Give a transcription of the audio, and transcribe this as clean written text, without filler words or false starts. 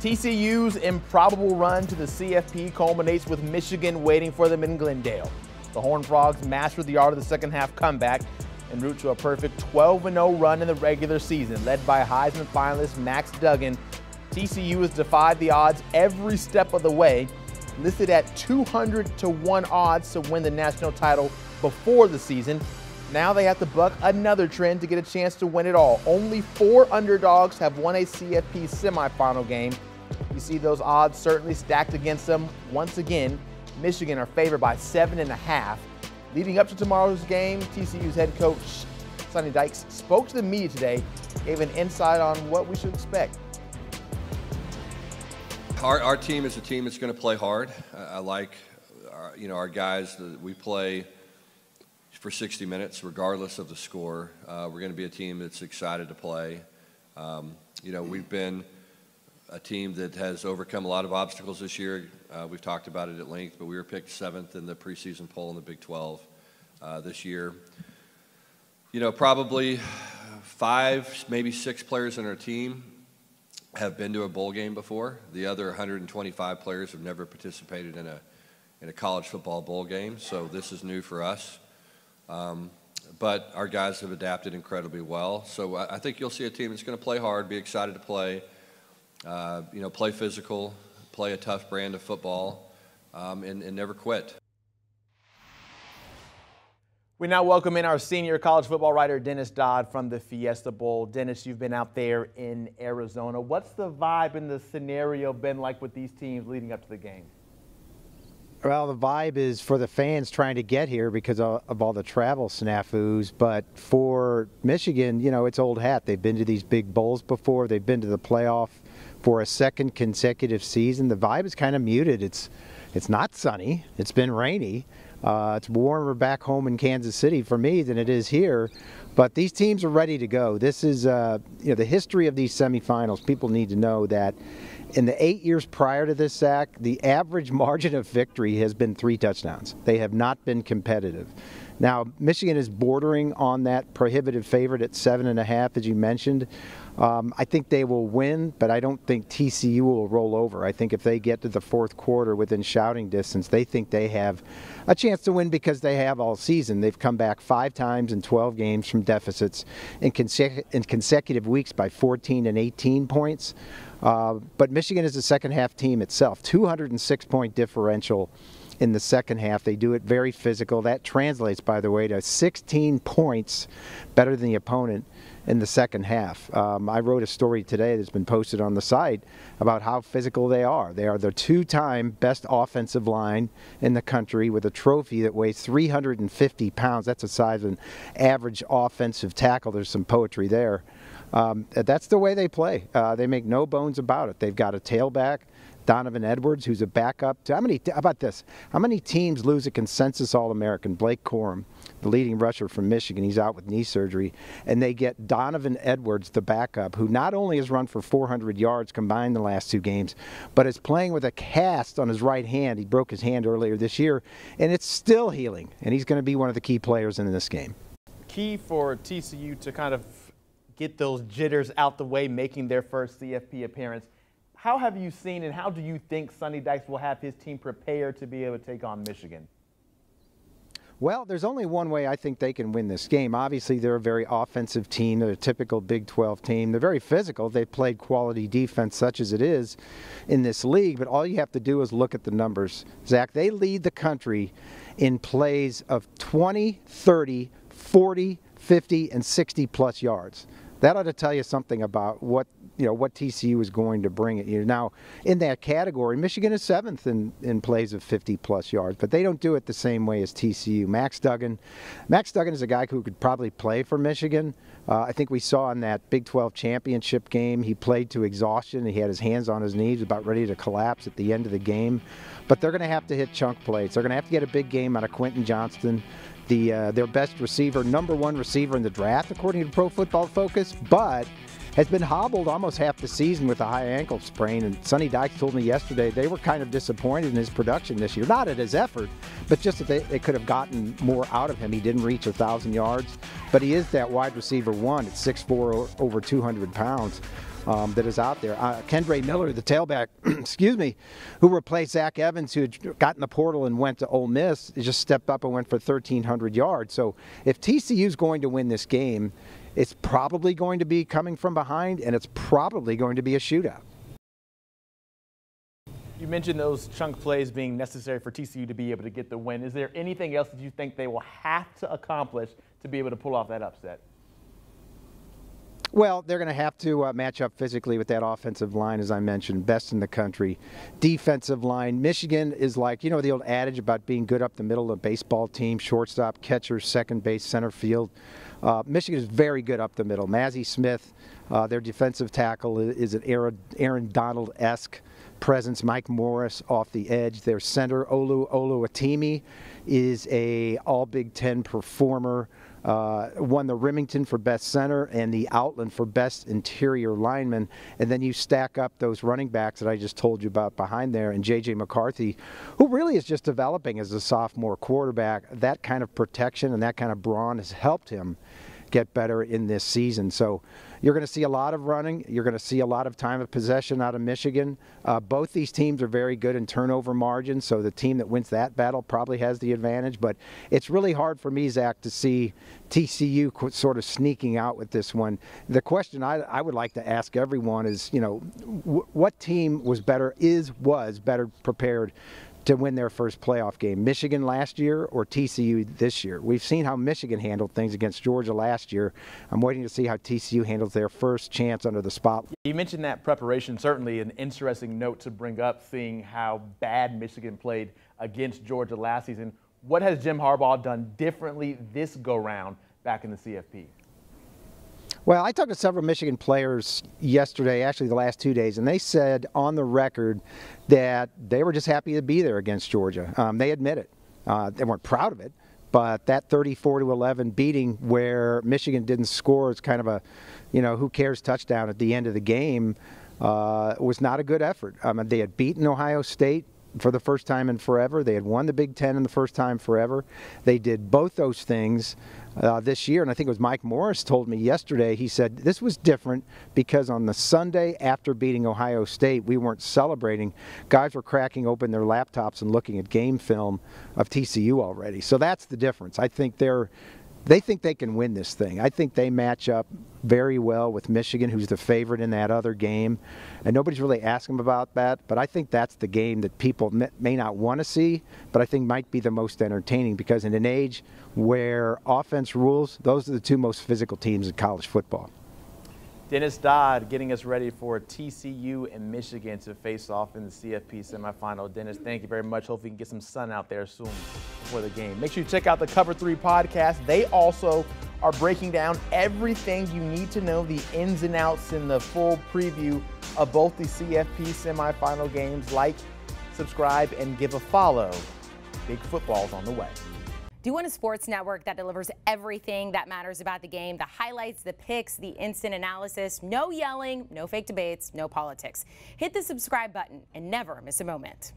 TCU's improbable run to the CFP culminates with Michigan waiting for them in Glendale. The Horned Frogs mastered the art of the second half comeback en route to a perfect 12-0 run in the regular season. Led by Heisman finalist Max Duggan, TCU has defied the odds every step of the way, listed at 200-1 odds to win the national title before the season. Now they have to buck another trend to get a chance to win it all. Only 4 underdogs have won a CFP semifinal game. You see those odds certainly stacked against them. Once again, Michigan are favored by 7.5. Leading up to tomorrow's game, TCU's head coach Sonny Dykes spoke to the media today, gave an insight on what we should expect. Our team is a team that's going to play hard. I like our guys. We play for 60 minutes, regardless of the score. We're going to be a team that's excited to play. We've been a team that has overcome a lot of obstacles this year. We've talked about it at length, but we were picked 7th in the preseason poll in the Big 12 this year. Probably 5, maybe 6 players on our team have been to a bowl game before. The other 125 players have never participated in a college football bowl game, so this is new for us. But our guys have adapted incredibly well. So I think you'll see a team that's going to play hard, be excited to play, play physical, play a tough brand of football, and never quit. We now welcome in our senior college football writer, Dennis Dodd from the Fiesta Bowl. Dennis, you've been out there in Arizona. What's the vibe and the scenario been like with these teams leading up to the game? Well, the vibe is for the fans trying to get here because of all the travel snafus. But for Michigan, it's old hat. They've been to these big bowls before. They've been to the playoff for a second consecutive season. The vibe is kind of muted. It's not sunny. It's been rainy. It's warmer back home in Kansas City for me than it is here. But these teams are ready to go. This is, the history of these semifinals. People need to know that in the 8 years prior to this, Zach, the average margin of victory has been 3 touchdowns. They have not been competitive. Now, Michigan is bordering on that prohibitive favorite at 7.5, as you mentioned. I think they will win, but I don't think TCU will roll over. I think if they get to the fourth quarter within shouting distance, they think they have a chance to win because they have all season. They've come back 5 times in 12 games from deficits in consecutive weeks by 14 and 18 points. But Michigan is a second-half team itself, 206-point differential in the second half. They do it very physical. That translates, by the way, to 16 points better than the opponent in the second half. I wrote a story today that's been posted on the site about how physical they are. They are the 2-time best offensive line in the country with a trophy that weighs 350 pounds. That's the size of an average offensive tackle. There's some poetry there. That's the way they play. They make no bones about it. They've got a tailback, Donovan Edwards, who's a backup to how about this? How many teams lose a consensus All-American? Blake Corum, the leading rusher from Michigan, he's out with knee surgery, and they get Donovan Edwards, the backup, who not only has run for 400 yards combined the last 2 games, but is playing with a cast on his right hand. He broke his hand earlier this year, and it's still healing, and he's going to be one of the key players in this game. Key for TCU to kind of get those jitters out the way, making their first CFP appearance. How have you seen and how do you think Sonny Dykes will have his team prepared to be able to take on Michigan? Well, there's only one way I think they can win this game. Obviously, they're a very offensive team. They're a typical Big 12 team. They're very physical. They've played quality defense such as it is in this league. But all you have to do is look at the numbers. Zach, they lead the country in plays of 20, 30, 40, 50, and 60-plus yards. That ought to tell you something about what TCU is going to bring at you. Now, in that category, Michigan is 7th in plays of 50-plus yards, but they don't do it the same way as TCU. Max Duggan is a guy who could probably play for Michigan. I think we saw in that Big 12 championship game, he played to exhaustion. He had his hands on his knees, about ready to collapse at the end of the game. But they're going to have to hit chunk plays. They're going to have to get a big game out of Quentin Johnston, their best receiver, #1 receiver in the draft, according to Pro Football Focus, but has been hobbled almost half the season with a high ankle sprain. And Sonny Dykes told me yesterday they were kind of disappointed in his production this year. Not at his effort, but just that they could have gotten more out of him. He didn't reach 1,000 yards, but he is that wide receiver 1 at 6'4", over 200 pounds. that is out there. Kendra Miller, the tailback, excuse me, who replaced Zach Evans, who had got in the portal and went to Ole Miss, just stepped up and went for 1,300 yards. So if TCU is going to win this game, it's probably going to be coming from behind, and it's probably going to be a shootout. You mentioned those chunk plays being necessary for TCU to be able to get the win. Is there anything else that you think they will have to accomplish to be able to pull off that upset? Well, they're going to have to match up physically with that offensive line, as I mentioned, best in the country. Defensive line, Michigan is like, you know, the old adage about being good up the middle of a baseball team, shortstop, catcher, second base, center field. Michigan is very good up the middle. Mazi Smith, their defensive tackle, is an Aaron Donald-esque presence. Mike Morris off the edge. Their center, Olu Atimi, is a all-Big Ten performer. Won the Remington for best center and the Outland for best interior lineman. And then you stack up those running backs that I just told you about behind there, and J.J. McCarthy, who really is just developing as a sophomore quarterback. That kind of protection and that kind of brawn has helped him get better in this season. So you're going to see a lot of running. You're going to see a lot of time of possession out of Michigan. Both these teams are very good in turnover margins, so the team that wins that battle probably has the advantage. But it's really hard for me, Zach, to see TCU sort of sneaking out with this one. The question I would like to ask everyone is, you know, what team was better prepared to win their first playoff game? Michigan last year or TCU this year? We've seen how Michigan handled things against Georgia last year. I'm waiting to see how TCU handles their first chance under the spotlight. You mentioned that preparation, certainly an interesting note to bring up, seeing how bad Michigan played against Georgia last season. What has Jim Harbaugh done differently this go-round back in the CFP? Well, I talked to several Michigan players yesterday, actually the last 2 days, and they said on the record that they were just happy to be there against Georgia. They admit it. They weren't proud of it, but that 34-11 beating where Michigan didn't score is kind of a, you know, who cares touchdown at the end of the game was not a good effort. They had beaten Ohio State for the first time in forever. They had won the Big Ten in the first time forever. They did both those things this year, and I think it was Mike Morris told me yesterday, he said this was different because on the Sunday after beating Ohio State, we weren't celebrating. Guys were cracking open their laptops and looking at game film of TCU already. So that's the difference. I think they think they can win this thing. I think they match up very well with Michigan, who's the favorite in that other game. And nobody's really asking them about that, but I think that's the game that people may not want to see, but I think might be the most entertaining, because in an age where offense rules, those are the two most physical teams in college football. Dennis Dodd getting us ready for TCU and Michigan to face off in the CFP semifinal. Dennis, thank you very much. Hopefully we can get some sun out there soon before the game. Make sure you check out the Cover 3 podcast. They also are breaking down everything you need to know, the ins and outs, and the full preview of both the CFP semifinal games. Like, subscribe, and give a follow. Big football's on the way. Do you want a sports network that delivers everything that matters about the game? The highlights, the picks, the instant analysis, no yelling, no fake debates, no politics. Hit the subscribe button and never miss a moment.